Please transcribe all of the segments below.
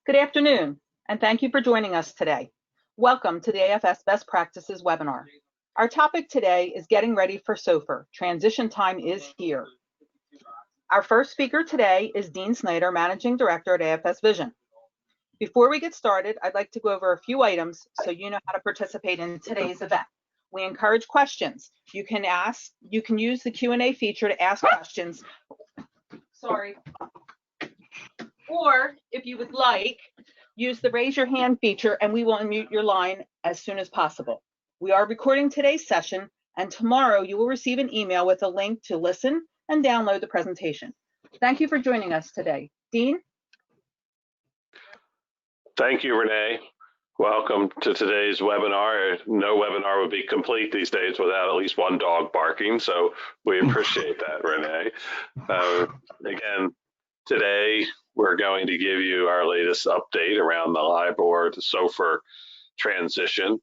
Good afternoon, and thank you for joining us today. Welcome to the AFS Best Practices webinar. Our topic today is getting ready for SOFR. Transition time is here. Our first speaker today is Dean Snyder, Managing Director at AFS Vision. Before we get started, I'd like to go over a few items so you know how to participate in today's event. We encourage questions. You can use the Q&A feature to ask questions. Or if you would like, use the raise your hand feature and we will unmute your line as soon as possible. We are recording today's session, and tomorrow you will receive an email with a link to listen and download the presentation. Thank you for joining us today. Dean? Thank you, Renee. Welcome to today's webinar. No webinar would be complete these days without at least one dog barking, so we appreciate that, Renee. Again, today we're going to give you our latest update around the LIBOR to SOFR transition,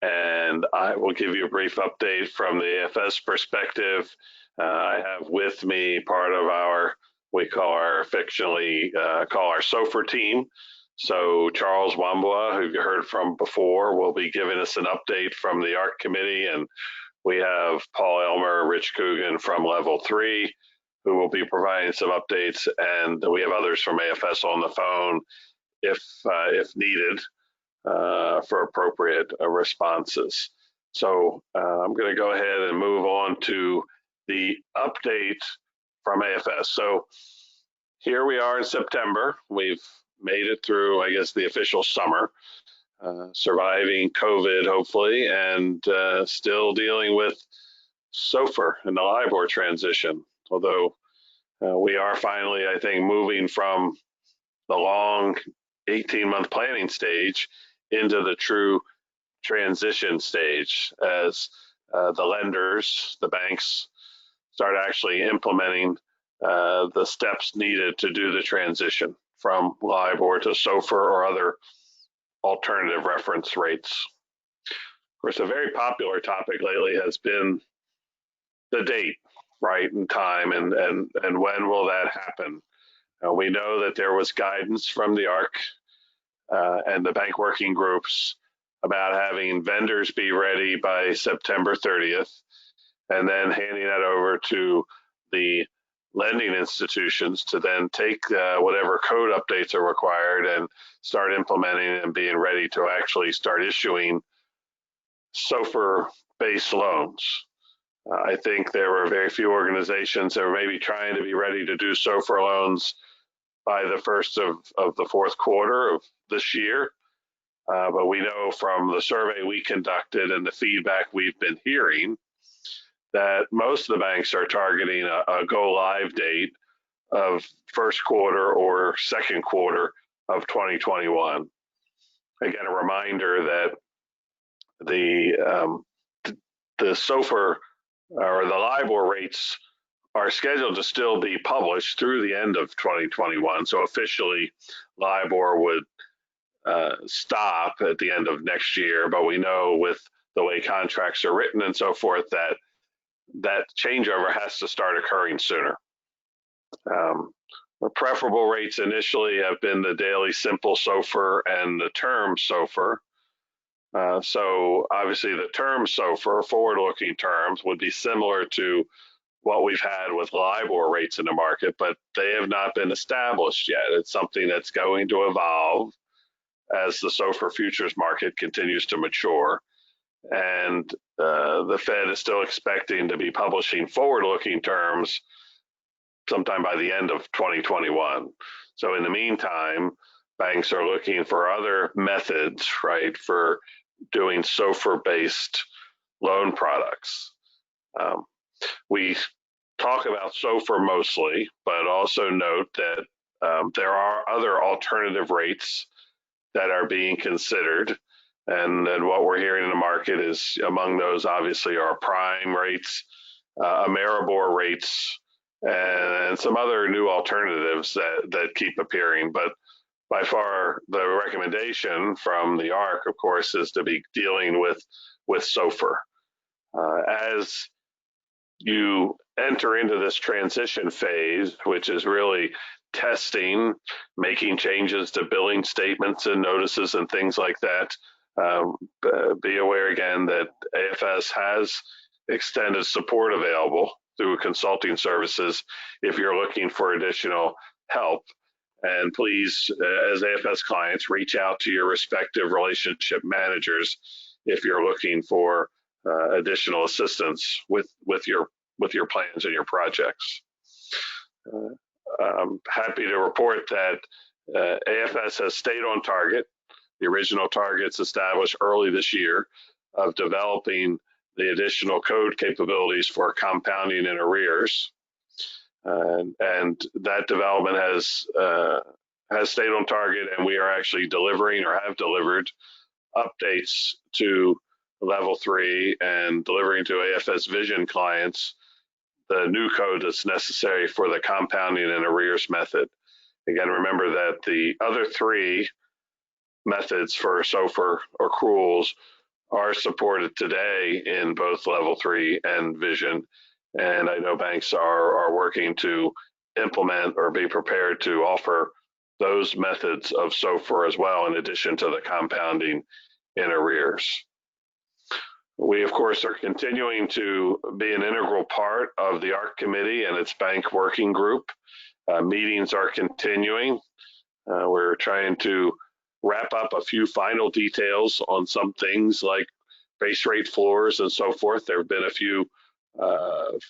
and I will give you a brief update from the AFS perspective. I have with me part of our, we call our affectionately call our SOFR team. So Charles Wambua, who you heard from before, will be giving us an update from the ARC committee, and we have Paul Elmer, Rich Coogan from Level 3, who will be providing some updates, and we have others from AFS on the phone if needed for appropriate responses. So I'm going to go ahead and move on to the update from AFS. So here we are in September. We've made it through, I guess, the official summer, surviving COVID, hopefully, and still dealing with SOFR and the LIBOR transition. Although we are finally, I think, moving from the long 18-month planning stage into the true transition stage as the lenders, the banks, start actually implementing the steps needed to do the transition from LIBOR to SOFR or other alternative reference rates. Of course, a very popular topic lately has been the date, right, and time, and when will that happen? We know that there was guidance from the ARC and the bank working groups about having vendors be ready by September 30th, and then handing that over to the lending institutions to then take whatever code updates are required and start implementing and being ready to actually start issuing SOFR-based loans. I think there were very few organizations that were maybe trying to be ready to do SOFR loans by the first of the fourth quarter of this year. But we know from the survey we conducted and the feedback we've been hearing that most of the banks are targeting a go live date of first quarter or second quarter of 2021. Again, a reminder that the SOFR or the LIBOR rates are scheduled to still be published through the end of 2021. So officially, LIBOR would stop at the end of next year, but we know with the way contracts are written and so forth that changeover has to start occurring sooner. The preferable rates initially have been the daily simple SOFR and the term SOFR. So obviously the term SOFR, forward-looking terms, would be similar to what we've had with LIBOR rates in the market, but they have not been established yet. It's something that's going to evolve as the SOFR futures market continues to mature. And the Fed is still expecting to be publishing forward-looking terms sometime by the end of 2021. So in the meantime, banks are looking for other methods, right, for doing SOFR-based loan products. We talk about SOFR mostly, but also note that there are other alternative rates that are being considered. And what we're hearing in the market is among those obviously are prime rates, Ameribor rates, and some other new alternatives that keep appearing. But by far the recommendation from the ARC, of course, is to be dealing with SOFR. As you enter into this transition phase, which is really testing, making changes to billing statements and notices and things like that. Be aware again that AFS has extended support available through consulting services if you're looking for additional help. And please, as AFS clients, reach out to your respective relationship managers if you're looking for additional assistance with your plans and your projects. I'm happy to report that AFS has stayed on target. The original targets established early this year of developing the additional code capabilities for compounding in arrears. And that development has stayed on target, and we are actually delivering or have delivered updates to level 3 and delivering to AFS Vision clients the new code that's necessary for the compounding and arrears method. Again, remember that the other 3 methods for SOFR accruals are supported today in both level 3 and Vision. And I know banks are working to implement or be prepared to offer those methods of SOFR as well, in addition to the compounding in arrears. We, of course, are continuing to be an integral part of the ARC committee and its bank working group. Meetings are continuing. We're trying to wrap up a few final details on some things like base rate floors and so forth. There have been a few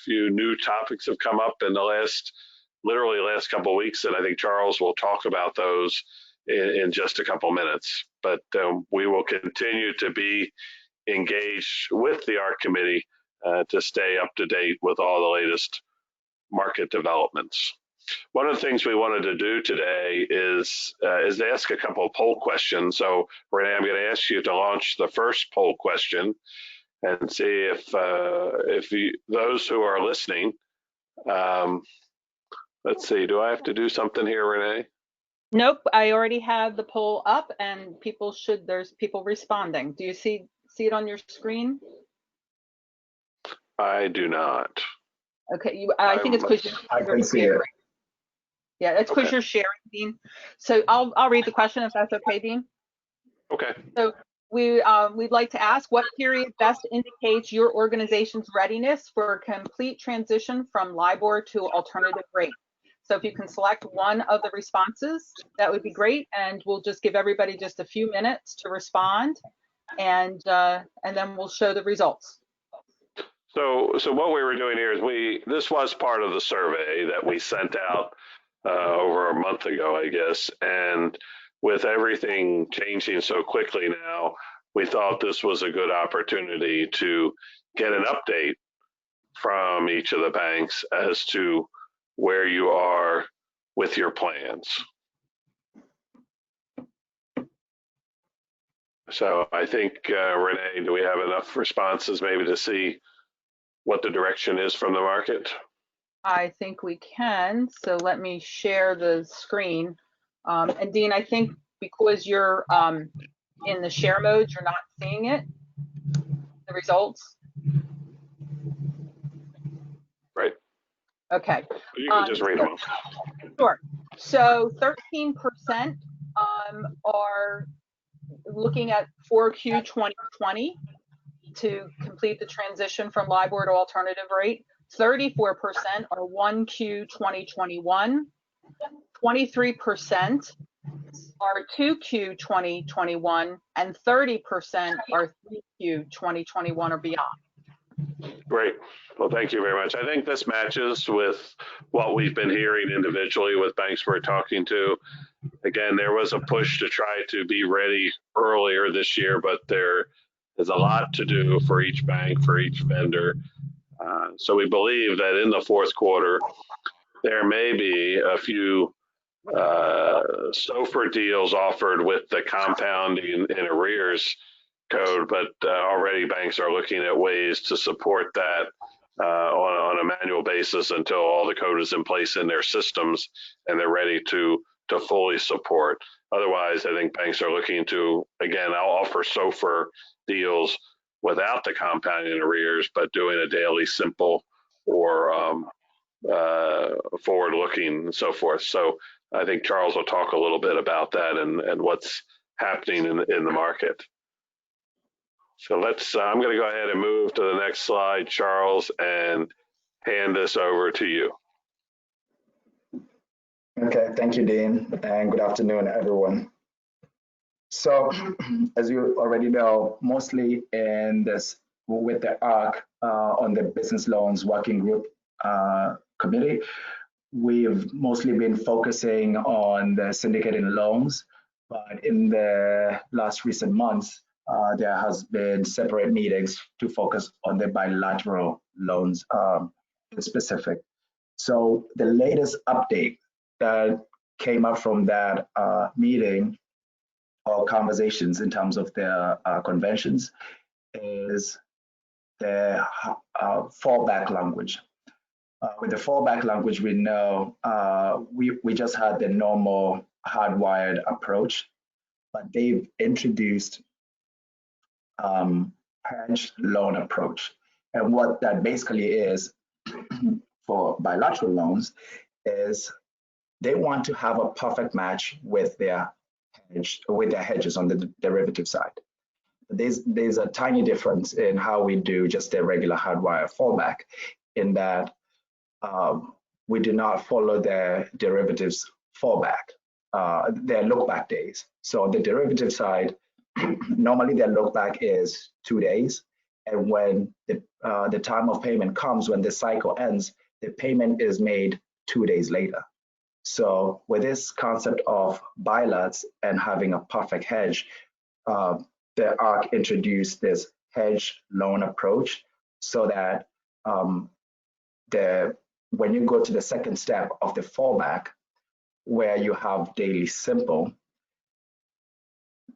new topics have come up in the literally last couple of weeks, and I think Charles will talk about those in just a couple minutes. But we will continue to be engaged with the ARC committee to stay up to date with all the latest market developments. One of the things we wanted to do today is ask a couple of poll questions. So Renee, I'm going to ask you to launch the first poll question and see if those who are listening, let's see, do I have to do something here, Renee? Nope, I already have the poll up, and there's people responding. Do you see it on your screen? I do not. Okay, I think it's because I can see it. Yeah, it's because you're sharing, Dean. So I'll read the question if that's okay, Dean. Okay. So we'd like to ask, what period best indicates your organization's readiness for a complete transition from LIBOR to alternative rate? So if you can select one of the responses, that would be great, and we'll just give everybody just a few minutes to respond, and then we'll show the results. So what we were doing here is this was part of the survey that we sent out over a month ago, I guess, and with everything changing so quickly now, we thought this was a good opportunity to get an update from each of the banks as to where you are with your plans. So I think, Renee, do we have enough responses maybe to see what the direction is from the market? I think we can. So let me share the screen. And Dean, I think because you're in the share mode, you're not seeing it, the results. Right. Okay. You can just read them. Sure. So 13% are looking at 4Q 2020 to complete the transition from LIBOR to alternative rate. 34% are 1Q 2021. 23% are 2Q 2021, and 30% are 3Q 2021 or beyond. Great. Well, thank you very much. I think this matches with what we've been hearing individually with banks we're talking to. Again, there was a push to try to be ready earlier this year, but there is a lot to do for each bank, for each vendor. So we believe that in the fourth quarter, there may be a few SOFR deals offered with the compounding in arrears code, but already banks are looking at ways to support that on a manual basis until all the code is in place in their systems and they're ready to fully support. Otherwise, I think banks are looking to, again, I'll offer SOFR deals without the compounding arrears, but doing a daily simple or forward-looking and so forth. So I think Charles will talk a little bit about that and what's happening in the market. So I'm going to go ahead and move to the next slide, Charles, and hand this over to you. Okay, thank you, Dean, and good afternoon, everyone. So, as you already know, mostly in this, with the ARC on the business loans working group committee, we've mostly been focusing on the syndicated loans, but in the last recent months, there has been separate meetings to focus on the bilateral loans in specific. So the latest update that came up from that meeting or conversations in terms of their conventions is the fallback language. With the fallback language, we know we just had the normal hardwired approach, but they've introduced hedge loan approach. And what that basically is for bilateral loans is they want to have a perfect match with their hedges on the derivative side. There's a tiny difference in how we do just a regular hardwire fallback, in that we do not follow their derivatives fallback, their look-back days. So on the derivative side, normally their look-back is 2 days, and when the time of payment comes, when the cycle ends, the payment is made 2 days later. So with this concept of bilats and having a perfect hedge, the ARC introduced this hedge loan approach, so that when you go to the second step of the fallback, where you have daily simple,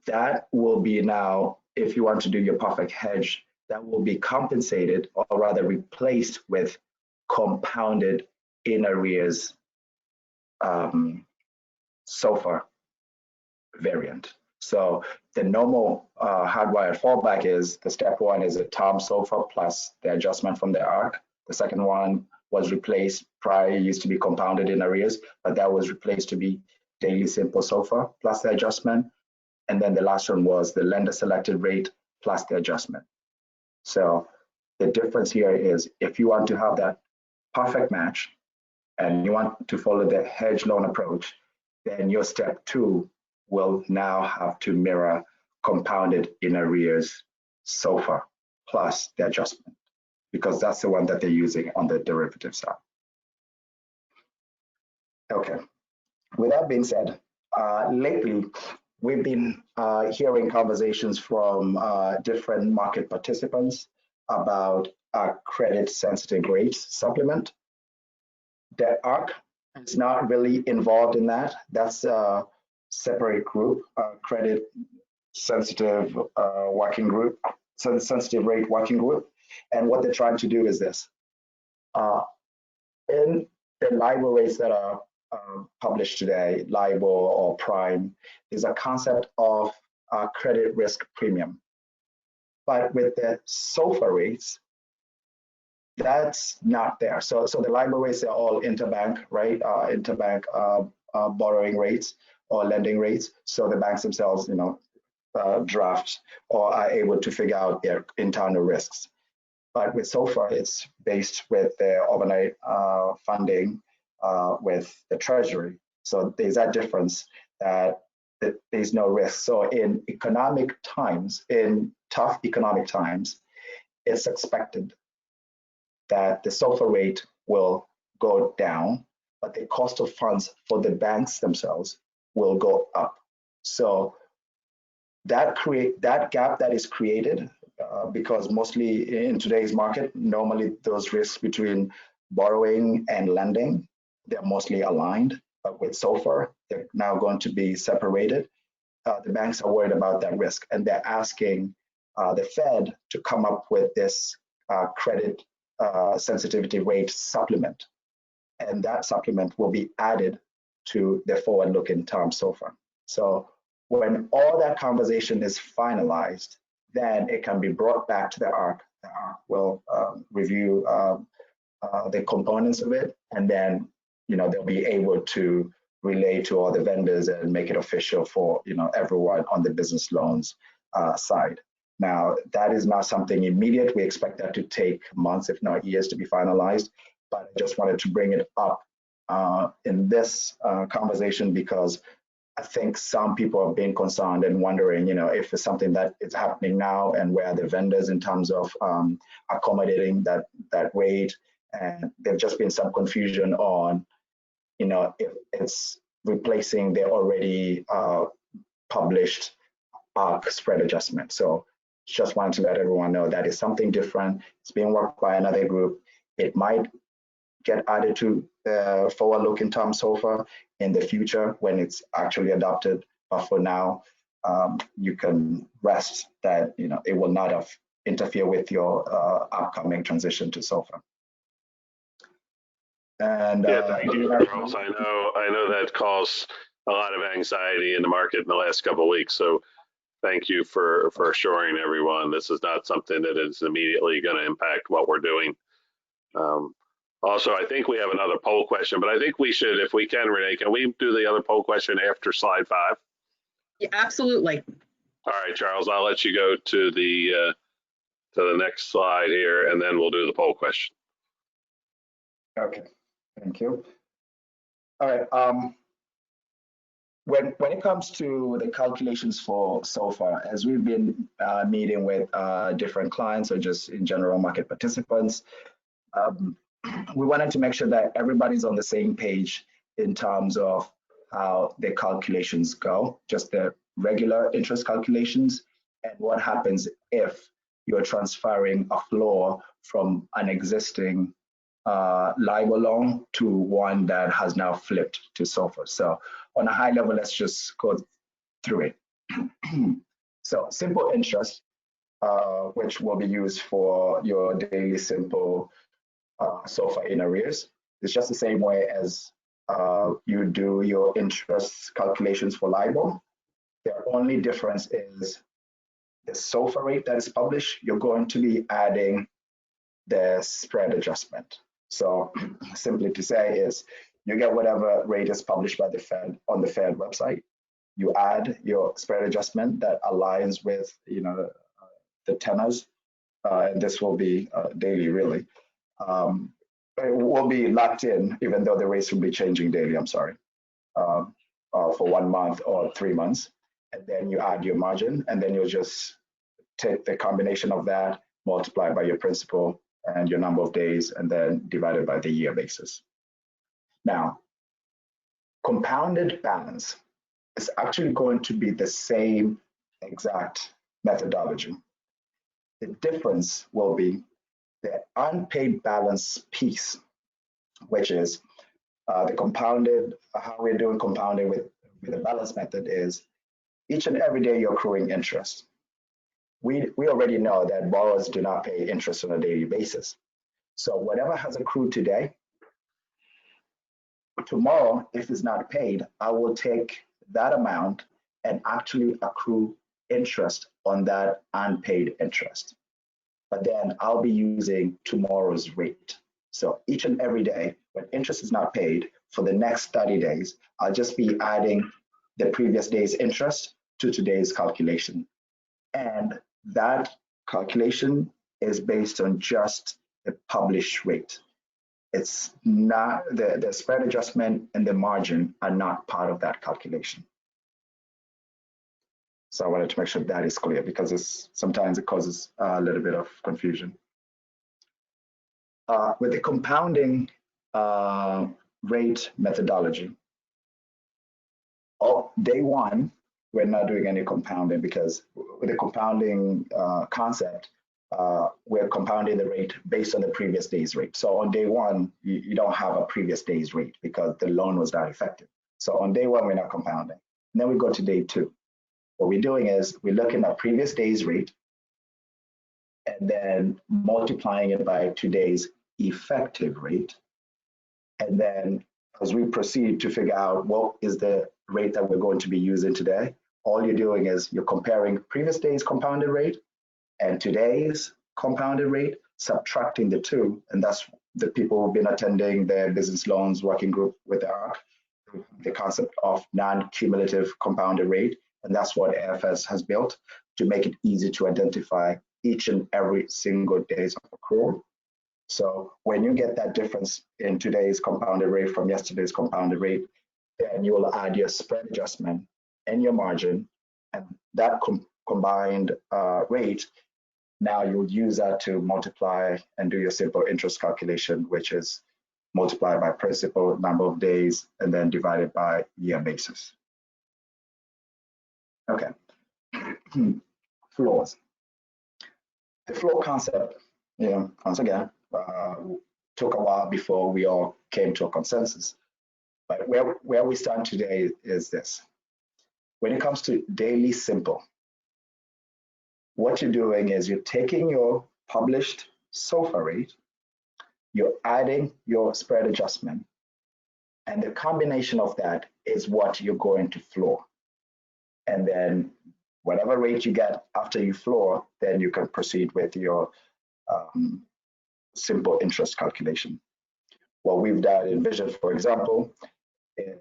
that will be now, if you want to do your perfect hedge, that will be compensated, or rather replaced with compounded in arrears SOFR variant. So the normal hardwired fallback is, the step one is a term SOFR plus the adjustment from the ARC. The second one was replaced, prior used to be compounded in arrears, but that was replaced to be daily simple SOFR plus the adjustment. And then the last one was the lender selected rate plus the adjustment. So the difference here is, if you want to have that perfect match and you want to follow the hedge loan approach, then your step two will now have to mirror compounded in arrears SOFR plus the adjustment, because that's the one that they're using on the derivative side. Okay, with that being said, lately we've been hearing conversations from different market participants about a credit sensitive rates supplement. The ARC is not really involved in that. That's a separate group, credit sensitive working group, so the sensitive rate working group. And what they're trying to do is this. In the LIBOR rates that are published today, LIBOR or prime, is a concept of credit risk premium. But with the SOFR rates, that's not there. So the LIBOR rates are all interbank, right? Interbank borrowing rates or lending rates. So the banks themselves, draft or are able to figure out their internal risks. But with SOFR, it's based with the overnight funding with the Treasury. So there's that difference, that there's no risk. So in economic times, in tough economic times, it's expected that the SOFR rate will go down, but the cost of funds for the banks themselves will go up. So that gap that is created, because mostly in today's market, normally those risks between borrowing and lending, they're mostly aligned. But with SOFR, they're now going to be separated. The banks are worried about that risk, and they're asking the Fed to come up with this credit sensitivity rate supplement. And that supplement will be added to the forward-looking term SOFR. So when all that conversation is finalized, then it can be brought back to the ARC. The ARC will review the components of it and then they'll be able to relay to all the vendors and make it official for everyone on the business loans side. Now, that is not something immediate. We expect that to take months, if not years, to be finalized. But I just wanted to bring it up in this conversation because I think some people have been concerned and wondering, if it's something that is happening now and where are the vendors in terms of accommodating that rate. And there's just been some confusion on, if it's replacing the already published ARC spread adjustment. So just wanted to let everyone know that is something different. It's being worked by another group. It might get added to the forward-looking term SOFR in the future when it's actually adopted. But for now, you can rest that it will not have interfere with your upcoming transition to SOFR. And thank you, Charles. I know that caused a lot of anxiety in the market in the last couple of weeks. So thank you for assuring everyone this is not something that is immediately going to impact what we're doing. Also, I think we have another poll question, but I think we should, if we can, Renee, can we do the other poll question after slide 5? Yeah, absolutely. All right, Charles, I'll let you go to the next slide here, and then we'll do the poll question. Okay, thank you. All right. When it comes to the calculations for SOFR, as we've been meeting with different clients or just in general market participants, we wanted to make sure that everybody's on the same page in terms of how the calculations go, just the regular interest calculations, and what happens if you're transferring a floor from an existing LIBOR loan to one that has now flipped to SOFR. So on a high level, let's just go through it. So simple interest, which will be used for your daily simple SOFR in arrears. It's just the same way as you do your interest calculations for LIBOR. The only difference is the SOFR rate that is published, you're going to be adding the spread adjustment. So simply to say is you get whatever rate is published by the Fed on the Fed website. You add your spread adjustment that aligns with the tenors, and this will be daily really. It will be locked in, even though the rates will be changing daily. I'm sorry, for 1 month or 3 months, and then you add your margin, and then you'll just take the combination of that, multiply by your principal and your number of days, and then divided by the year basis. Now, compounded balance is actually going to be the same exact methodology. The difference will be the unpaid balance piece, which is the compounded, how we're doing compounding with the balance method is each and every day you're accruing interest. We already know that borrowers do not pay interest on a daily basis. So whatever has accrued today, tomorrow, if it's not paid, I will take that amount and actually accrue interest on that unpaid interest. But then I'll be using tomorrow's rate. So each and every day, when interest is not paid for the next 30 days, I'll just be adding the previous day's interest to today's calculation. And that calculation is based on just the published rate. It's not, the spread adjustment and the margin are not part of that calculation. So I wanted to make sure that is clear because sometimes it causes a little bit of confusion. With the compounding rate methodology, day one, we're not doing any compounding because with the compounding concept, we're compounding the rate based on the previous day's rate. So on day one, you don't have a previous day's rate because the loan was not effective. So on day one, we're not compounding. And then we go to day two. What we're doing is we're looking at previous day's rate and then multiplying it by today's effective rate. And then as we proceed to figure out what is the rate that we're going to be using today, all you're doing is you're comparing previous day's compounded rate and today's compounded rate, subtracting the two, and that's the people who've been attending the business loans working group with the concept of non-cumulative compounded rate, and that's what AFS has built to make it easy to identify each and every single days of accrual. So when you get that difference in today's compounded rate from yesterday's compounded rate, then you will add your spread adjustment and your margin, and that combined rate, now you would use that to multiply and do your simple interest calculation, which is multiplied by principal, number of days, and then divided by year basis. Okay, floors. The floor concept, once again, took a while before we all came to a consensus. But where we stand today is this. When it comes to daily simple, what you're doing is you're taking your published SOFR rate, you're adding your spread adjustment, and the combination of that is what you're going to floor. And then whatever rate you get after you floor, then you can proceed with your simple interest calculation. What we've done in Vision, for example, is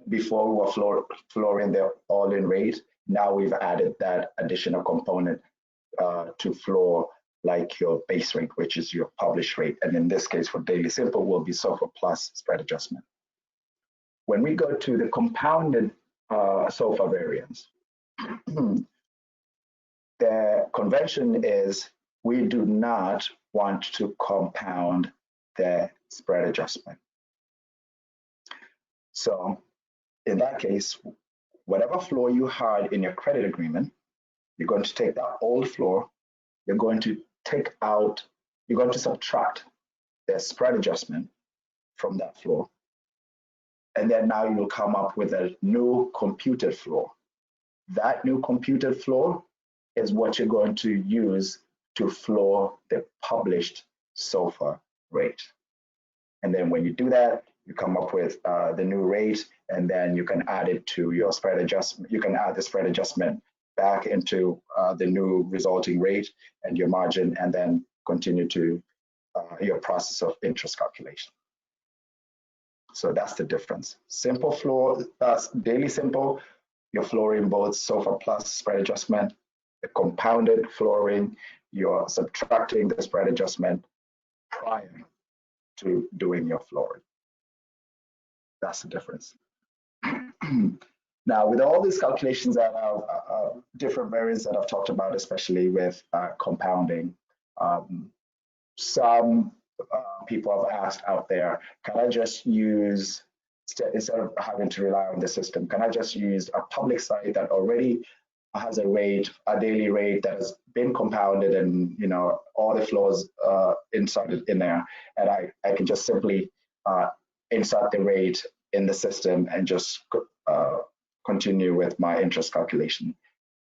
before we were flooring the all-in rate, now we've added that additional component to floor like your base rate, which is your published rate. And in this case, for daily simple, will be SOFR plus spread adjustment. When we go to the compounded SOFR variance, the convention is we do not want to compound the spread adjustment. So in that case, whatever floor you had in your credit agreement, you're going to take that old floor, you're going to subtract the spread adjustment from that floor. And then now you will come up with a new computed floor. That new computed floor is what you're going to use to floor the published SOFR rate. And then when you do that, you come up with the new rate, and then you can add it to your spread adjustment. You can add the spread adjustment back into the new resulting rate and your margin, and then continue to your process of interest calculation. So that's the difference. Simple floor, daily simple, you're flooring both SOFR plus spread adjustment. The compounded flooring, you're subtracting the spread adjustment prior to doing your flooring. That's the difference. Now, with all these calculations that are different variants that I've talked about, especially with compounding, some people have asked out there, can I just use, instead of having to rely on the system, can I just use a public site that already has a rate, a daily rate that has been compounded, and all the floors inserted in there, and I can just simply insert the rate in the system and just continue with my interest calculation.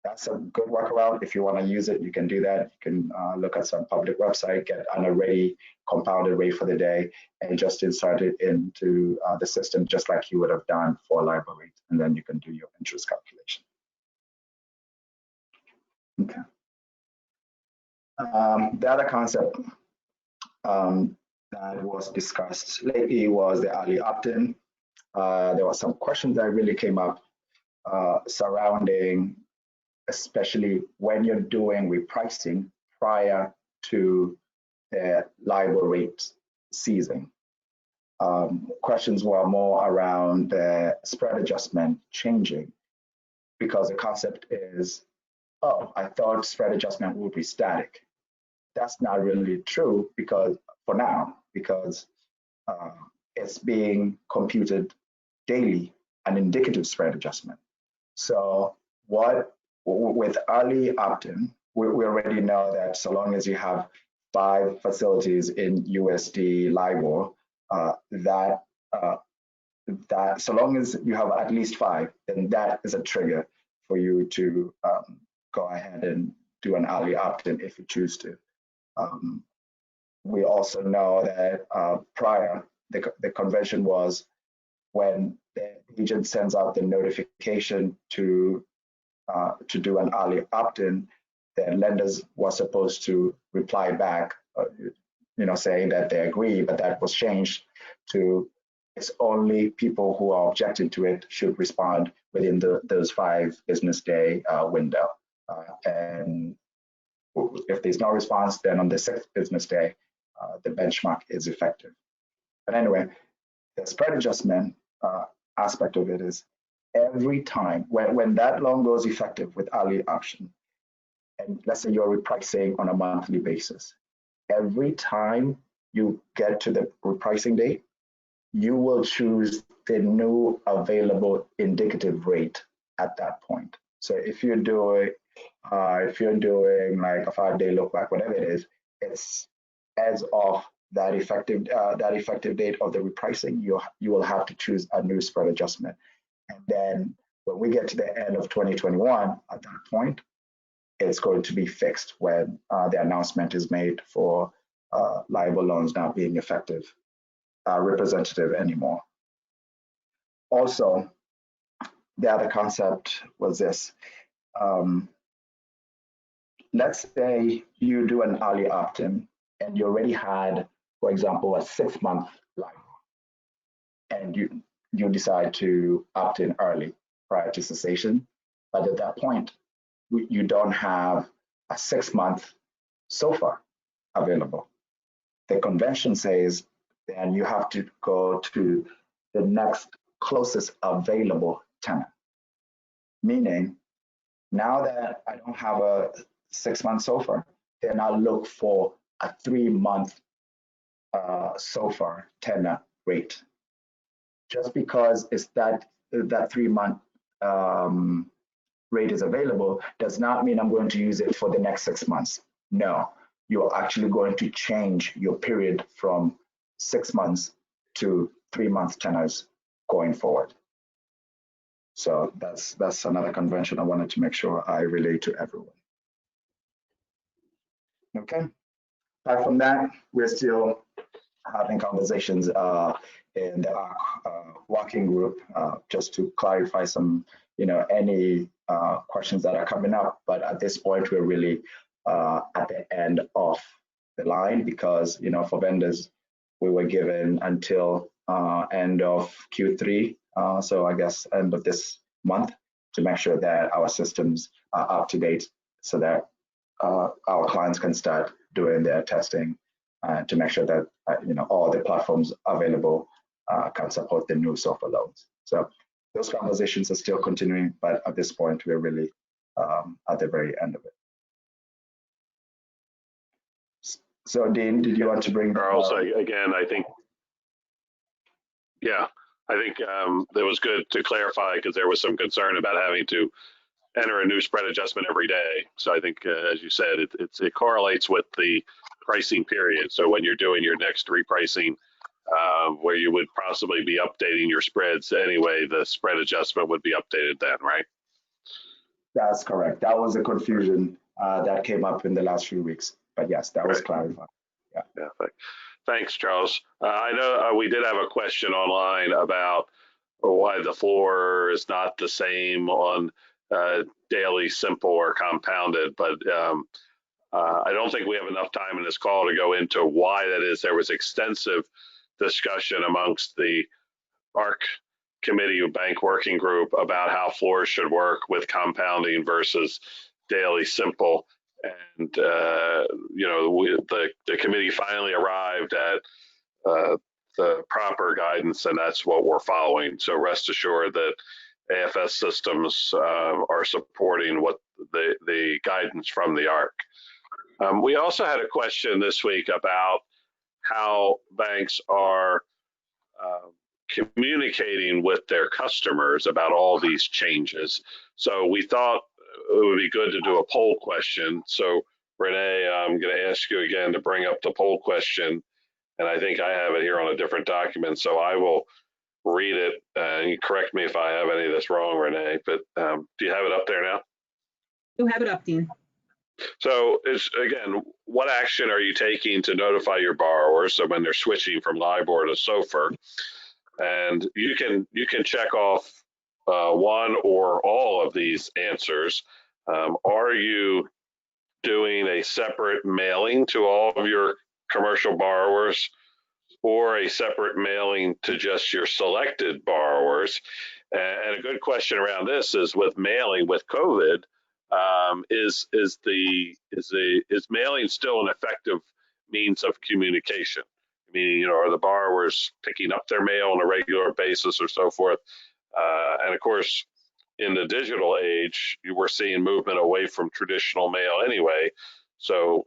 That's a good workaround. If you want to use it, you can do that. You can look at some public website, get an already compounded rate for the day, and just insert it into the system just like you would have done for LIBOR rate, and then you can do your interest calculation. Okay. The other concept that was discussed lately was the early opt-in. There were some questions that really came up surrounding, especially when you're doing repricing prior to the LIBOR rate ceasing. Questions were more around the spread adjustment changing, because the concept is, oh, I thought spread adjustment would be static. That's not really true, because for now, because it's being computed daily, an indicative spread adjustment. So with early opt-in, we already know that so long as you have 5 facilities in USD LIBOR, that so long as you have at least 5, then that is a trigger for you to go ahead and do an early opt-in if you choose to. We also know that prior, the convention was when the agent sends out the notification to do an early opt-in, then lenders were supposed to reply back saying that they agree, but that was changed to it's only people who are objecting to it should respond within those 5 business day window. And if there's no response, then on the 6th business day, the benchmark is effective. But anyway, the spread adjustment aspect of it is every time when that loan goes effective with early option, and let's say you're repricing on a monthly basis, every time you get to the repricing date, you will choose the new available indicative rate at that point. So if you're doing like a 5-day look back, whatever it is, it's as of that effective date of the repricing, you will have to choose a new spread adjustment. And then when we get to the end of 2021, at that point, it's going to be fixed when the announcement is made for LIBOR loans not being effective, representative anymore. Also, the other concept was this. Let's say you do an early opt-in and you already had, for example, a 6-month LIBOR, and you decide to opt in early prior to cessation, but at that point, you don't have a 6-month SOFR available. The convention says then you have to go to the next closest available tenor. Meaning, now that I don't have a 6-month SOFR, then I'll look for a 3-month SOFR tenor rate. Just because it's that 3-month rate is available does not mean I'm going to use it for the next 6 months. No, you're actually going to change your period from 6 months to 3-month tenors going forward. So that's another convention I wanted to make sure I relay to everyone. Okay. Apart from that, we're still having conversations in the working group just to clarify some, any questions that are coming up. But at this point, we're really at the end of the line because, for vendors, we were given until end of Q3. So I guess end of this month to make sure that our systems are up to date so that our clients can start doing their testing to make sure that all the platforms available can support the new SOFR loans. So those conversations are still continuing, but at this point we're really at the very end of it. So Dean, did you want to bring Charles? Again, I think, yeah, I think that was good to clarify because there was some concern about having to enter a new spread adjustment every day. So I think, as you said, it correlates with the pricing period. So when you're doing your next repricing, where you would possibly be updating your spreads anyway, the spread adjustment would be updated then, right? That's correct. That was a confusion that came up in the last few weeks. But yes, that was clarified. Yeah. Thanks, Charles. I know we did have a question online about why the floor is not the same on daily, simple, or compounded, but I don't think we have enough time in this call to go into why that is. There was extensive discussion amongst the ARC committee bank working group about how floors should work with compounding versus daily, simple. And the committee finally arrived at the proper guidance, and that's what we're following. So rest assured that AFS systems are supporting what the guidance from the ARC. We also had a question this week about how banks are communicating with their customers about all these changes. So we thought it would be good to do a poll question. So Renee, I'm going to ask you again to bring up the poll question. And I think I have it here on a different document. So I will read it. And you correct me if I have any of this wrong, Renee. But do you have it up there now? You have it up, Dean. So it's, again, what action are you taking to notify your borrowers so when they're switching from LIBOR to SOFR? And you can check off one or all of these answers. Are you doing a separate mailing to all of your commercial borrowers, or a separate mailing to just your selected borrowers? And a good question around this is, with mailing with COVID, is mailing still an effective means of communication? Meaning, you know, are the borrowers picking up their mail on a regular basis or so forth? And of course, in the digital age, we're seeing movement away from traditional mail anyway. So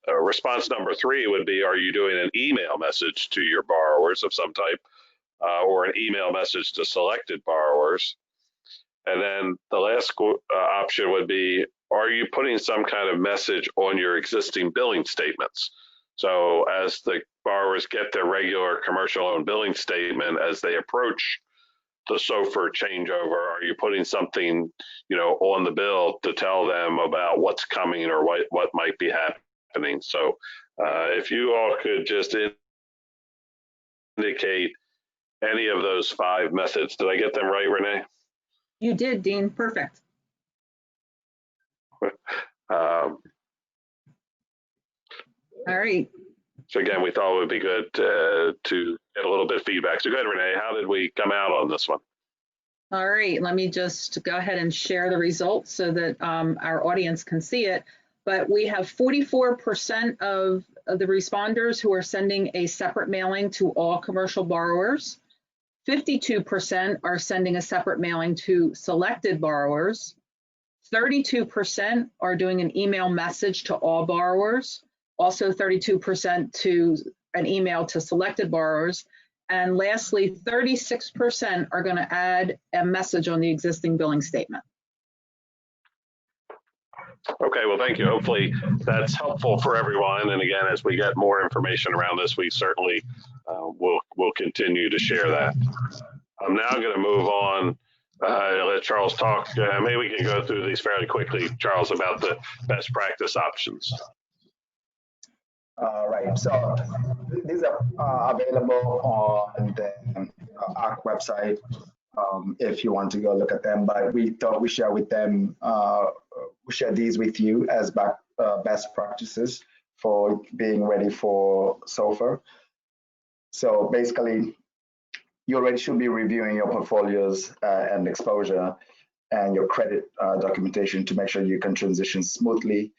response number 3 would be, are you doing an email message to your borrowers of some type, or an email message to selected borrowers? And then the last option would be, are you putting some kind of message on your existing billing statements? So as the borrowers get their regular commercial loan billing statement, as they approach the SOFR changeover, are you putting something, you know, on the bill to tell them about what's coming or what might be happening? So if you all could just indicate any of those 5 methods. Did I get them right, Renee? You did, Dean. Perfect. All right. So again, we thought it would be good to get a little bit of feedback. So go ahead, Renee, how did we come out on this one? All right. Let me just go ahead and share the results so that our audience can see it. But we have 44% of the responders who are sending a separate mailing to all commercial borrowers. 52% are sending a separate mailing to selected borrowers. 32% are doing an email message to all borrowers. Also 32% to an email to selected borrowers. And lastly, 36% are going to add a message on the existing billing statement. Okay, well, thank you. Hopefully that's helpful for everyone. And again, as we get more information around this, we certainly will continue to share that. I'm now going to move on, let Charles talk. Maybe we can go through these fairly quickly, Charles, about the best practice options. Right, so these are available on the ARC website if you want to go look at them, but we thought we share with them, we share these with you as best practices for being ready for SOFR. So basically, you already should be reviewing your portfolios and exposure and your credit documentation to make sure you can transition smoothly,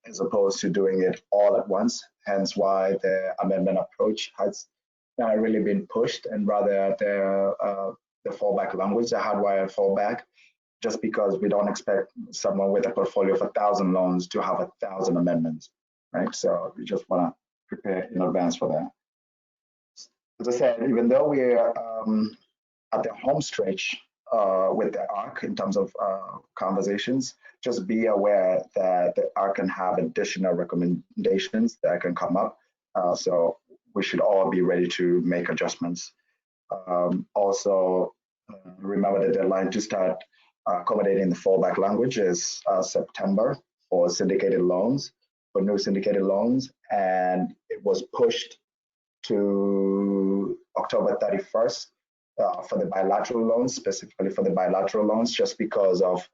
as opposed to doing it all at once. Hence why the amendment approach has not really been pushed, and rather the fallback language, the hardwired fallback, just because we don't expect someone with a portfolio of 1,000 loans to have 1,000 amendments, right? So we just want to prepare in advance for that. As I said, even though we're at the home stretch with the ARC in terms of conversations, just be aware that the ARC can have additional recommendations that can come up. So we should all be ready to make adjustments. Also, remember the deadline to start accommodating the fallback language is September for syndicated loans, for new syndicated loans, and it was pushed to October 31st for the bilateral loans, specifically for the bilateral loans, just because of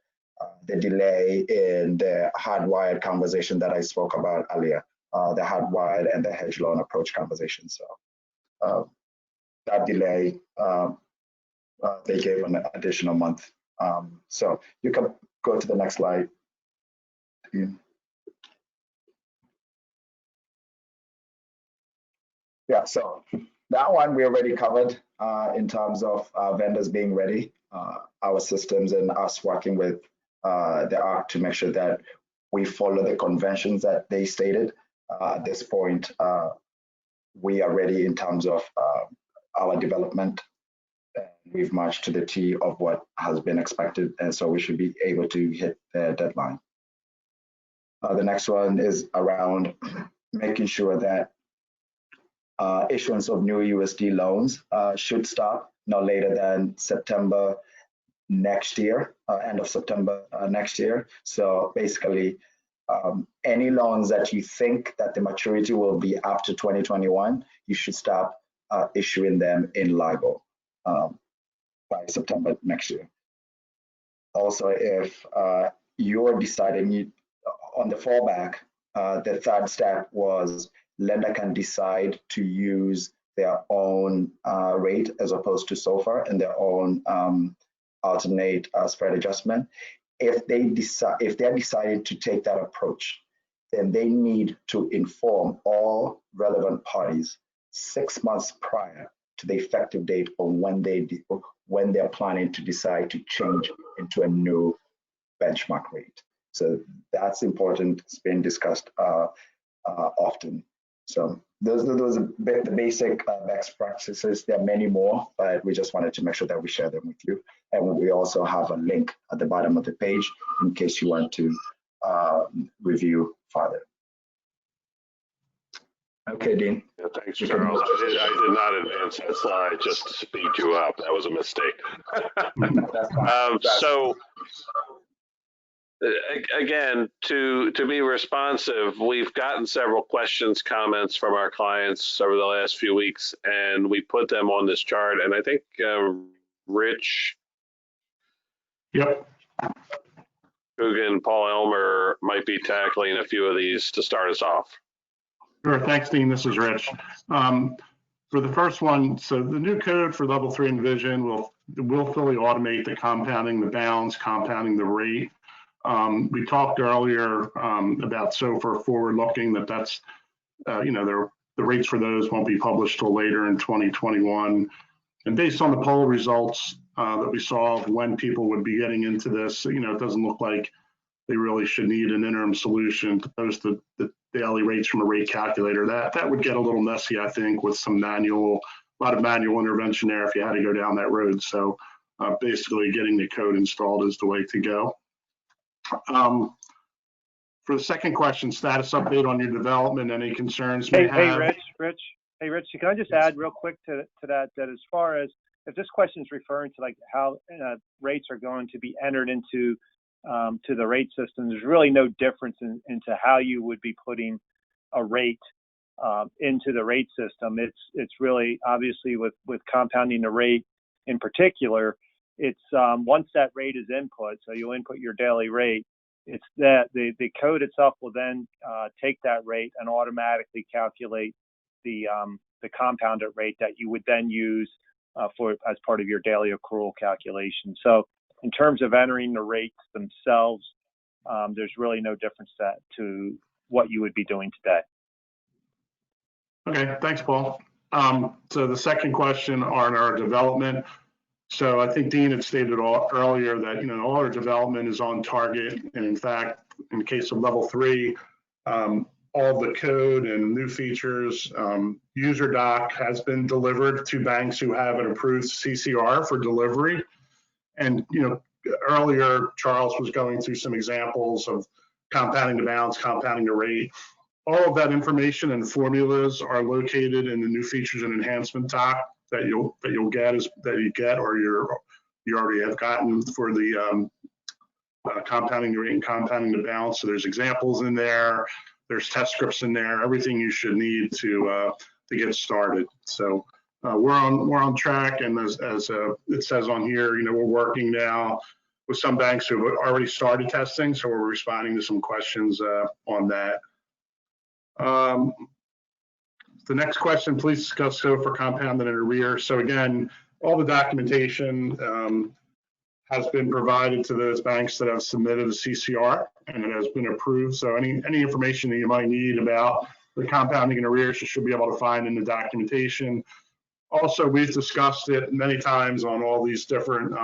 the delay in the hardwired conversation that I spoke about earlier, the hardwired and the hedge loan approach conversation. So that delay, they gave an additional month. So you can go to the next slide. Yeah, so that one we already covered in terms of vendors being ready, our systems, and us working with the ARC to make sure that we follow the conventions that they stated. At this point, we are ready in terms of our development. We've marched to the T of what has been expected, and so we should be able to hit the deadline. The next one is around making sure that issuance of new USD loans should stop no later than September next year, end of September next year. So basically, any loans that you think that the maturity will be after 2021, you should stop issuing them in LIBOR by September next year. Also, if you're deciding on the fallback, the third step was lender can decide to use their own rate as opposed to SOFR and their own alternate spread adjustment. If they're deciding to take that approach, then they need to inform all relevant parties 6 months prior to the effective date of when they're planning to decide to change into a new benchmark rate. So that's important. It's been discussed often. So those are the basic best practices. There are many more, but we just wanted to make sure that we share them with you. And we also have a link at the bottom of the page in case you want to review further. Okay, Dean. Yeah, thanks, Charles. I did not advance that slide just to speed you up. That was a mistake. That's fine. So again, to be responsive, we've gotten several questions, comments from our clients over the last few weeks, and we put them on this chart. And I think Rich, Yep. Coogan, Paul Elmer might be tackling a few of these to start us off. Sure. Thanks, Dean. This is Rich. For the first one, so the new code for level 3 Envision will fully automate the compounding, the balance, compounding the rate. We talked earlier about SOFR forward-looking, that's the rates for those won't be published till later in 2021. And based on the poll results that we saw of when people would be getting into this, it doesn't look like they really should need an interim solution to post the daily rates from a rate calculator. That would get a little messy, I think, with a lot of manual intervention there if you had to go down that road. So basically getting the code installed is the way to go. For the second question, status update on your development, any concerns may have? Hey, Rich, can I just add real quick to that as far as if this question is referring to like how rates are going to be entered into to the rate system, there's really no difference into how you would be putting a rate into the rate system. It's really obviously with compounding the rate in particular, it's once that rate is input, so you'll input your daily rate, it's that the code itself will then take that rate and automatically calculate the compounded rate that you would then use as part of your daily accrual calculation. So in terms of entering the rates themselves, there's really no difference to what you would be doing today. Okay, thanks, Paul. So the second question on our development. So I think Dean had stated earlier that all our development is on target, and in fact, in the case of level 3, all the code and new features, user doc has been delivered to banks who have an approved CCR for delivery. And earlier Charles was going through some examples of compounding the balance, compounding the rate. All of that information and formulas are located in the new features and enhancement doc that you get or you already have gotten for the compounding the rate and compounding the balance. So there's examples in there, there's test scripts in there, everything you should need to get started. So we're on track, and as it says on here, we're working now with some banks who have already started testing, so we're responding to some questions on that. The next question, please discuss SOFR compounded in arrears. So again, all the documentation has been provided to those banks that have submitted a CCR, and it has been approved. So any information that you might need about the compounding in arrears, you should be able to find in the documentation. Also, we've discussed it many times on all these different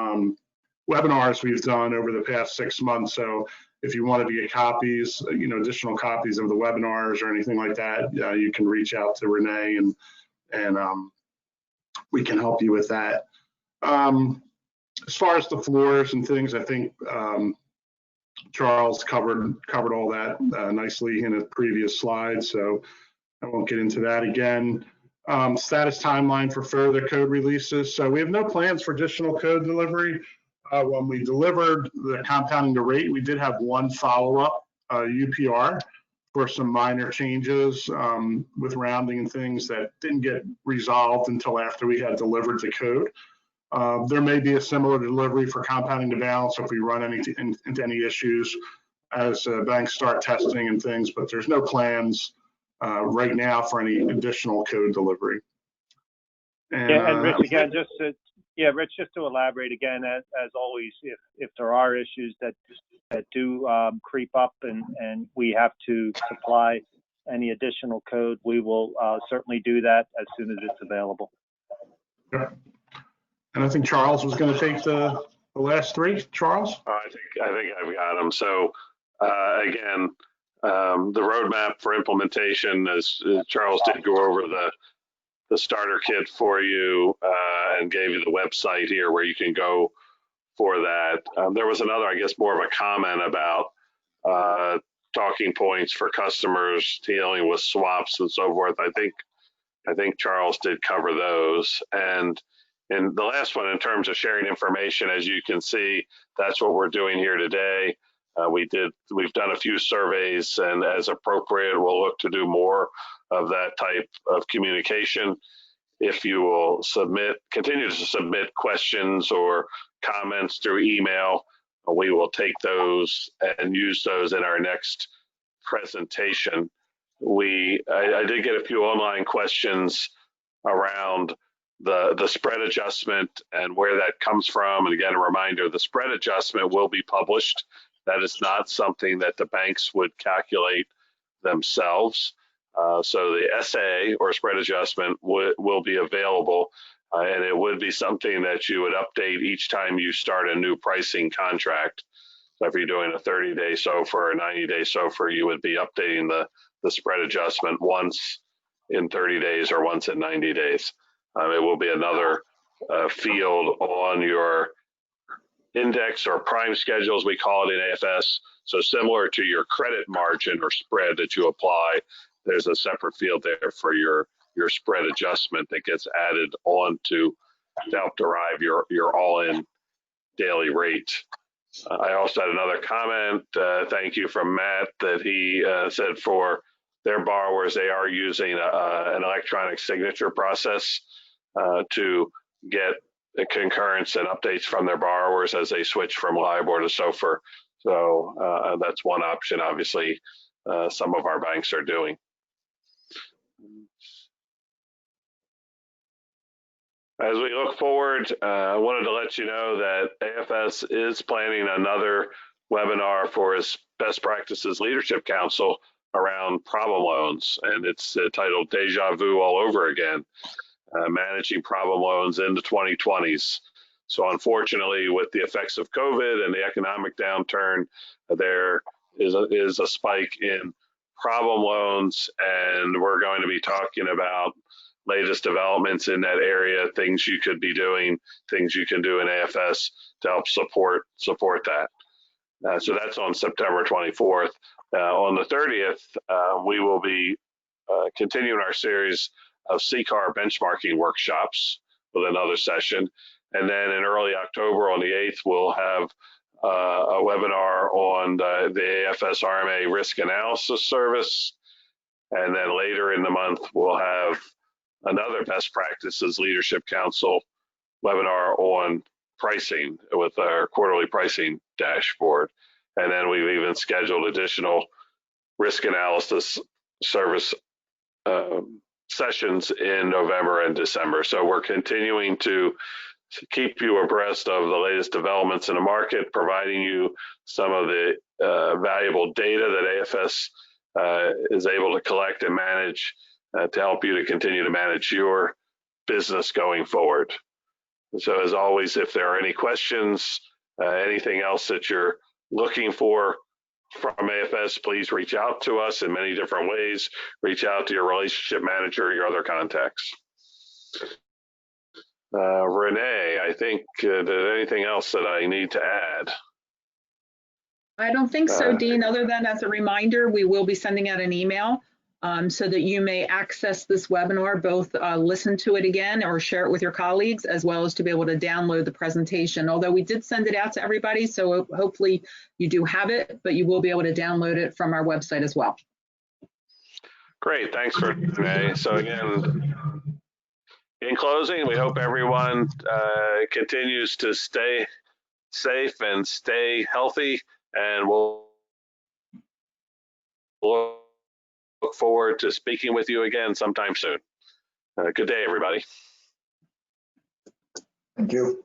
webinars we've done over the past 6 months. So if you wanted to get copies, additional copies of the webinars or anything like that, you can reach out to Renee and we can help you with that. As far as the floors and things, I think Charles covered all that nicely in a previous slide, so I won't get into that again. Status timeline for further code releases. So we have no plans for additional code delivery. When we delivered the compounding the rate, we did have one follow-up UPR for some minor changes with rounding and things that didn't get resolved until after we had delivered the code. There may be a similar delivery for compounding the balance if we run into any issues. as banks start testing and things, but there's no plans right now for any additional code delivery. And Rich, again, Rich, just to elaborate again, as always, if there are issues that do creep up and we have to supply any additional code, we will certainly do that as soon as it's available. Yeah. And I think Charles was going to take the last three. Charles? I think I've got them. So again, the roadmap for implementation, as Charles did go over the starter kit for you and gave you the website here where you can go for that. There was another, I guess, more of a comment about talking points for customers dealing with swaps and so forth. I think Charles did cover those. And the last one, in terms of sharing information, as you can see, that's what we're doing here today. We've done a few surveys, and as appropriate, we'll look to do more of that type of communication. If you will continue to submit questions or comments through email, we will take those and use those in our next presentation. I did get a few online questions around the spread adjustment and where that comes from. And again, a reminder, the spread adjustment will be published. That is not something that the banks would calculate themselves. So the SA, or spread adjustment, will be available, and it would be something that you would update each time you start a new pricing contract. So if you're doing a 30-day SOFR or 90-day SOFR, you would be updating the spread adjustment once in 30 days or once in 90 days. It will be another field on your index or prime schedules, we call it in AFS. So similar to your credit margin or spread that you apply, there's a separate field there for your spread adjustment that gets added on to help derive your all-in daily rate. I also had another comment, thank you, from Matt, that he said for their borrowers, they are using an electronic signature process to get the concurrence and updates from their borrowers as they switch from LIBOR to SOFR. So that's one option, obviously, some of our banks are doing. As we look forward, I wanted to let you know that AFS is planning another webinar for its Best Practices Leadership Council around problem loans, and it's titled Deja Vu All Over Again, Managing Problem Loans in the 2020s. So unfortunately, with the effects of COVID and the economic downturn, there is a spike in problem loans, and we're going to be talking about latest developments in that area, things you could be doing, things you can do in AFS to help support that. So that's on September 24th. On the 30th, we will be continuing our series of CCAR benchmarking workshops with another session. And then in early October on the 8th, we'll have a webinar on the AFS RMA risk analysis service. And then later in the month, we'll have another Best Practices Leadership Council webinar on pricing with our quarterly pricing dashboard. And then we've even scheduled additional risk analysis service sessions in November and December. So we're continuing to keep you abreast of the latest developments in the market, providing you some of the valuable data that AFS is able to collect and manage to help you to continue to manage your business going forward. So as always, if there are any questions, anything else that you're looking for from AFS, please reach out to us in many different ways. Reach out to your relationship manager, your other contacts. Renee, I think, anything else that I need to add? I don't think so, Dean, other than as a reminder, we will be sending out an email so that you may access this webinar, both listen to it again or share it with your colleagues, as well as to be able to download the presentation. Although we did send it out to everybody, so hopefully you do have it, but you will be able to download it from our website as well. Great, thanks for Renee. So again, in closing, we hope everyone continues to stay safe and stay healthy, and we'll look forward to speaking with you again sometime soon. Good day, everybody. Thank you.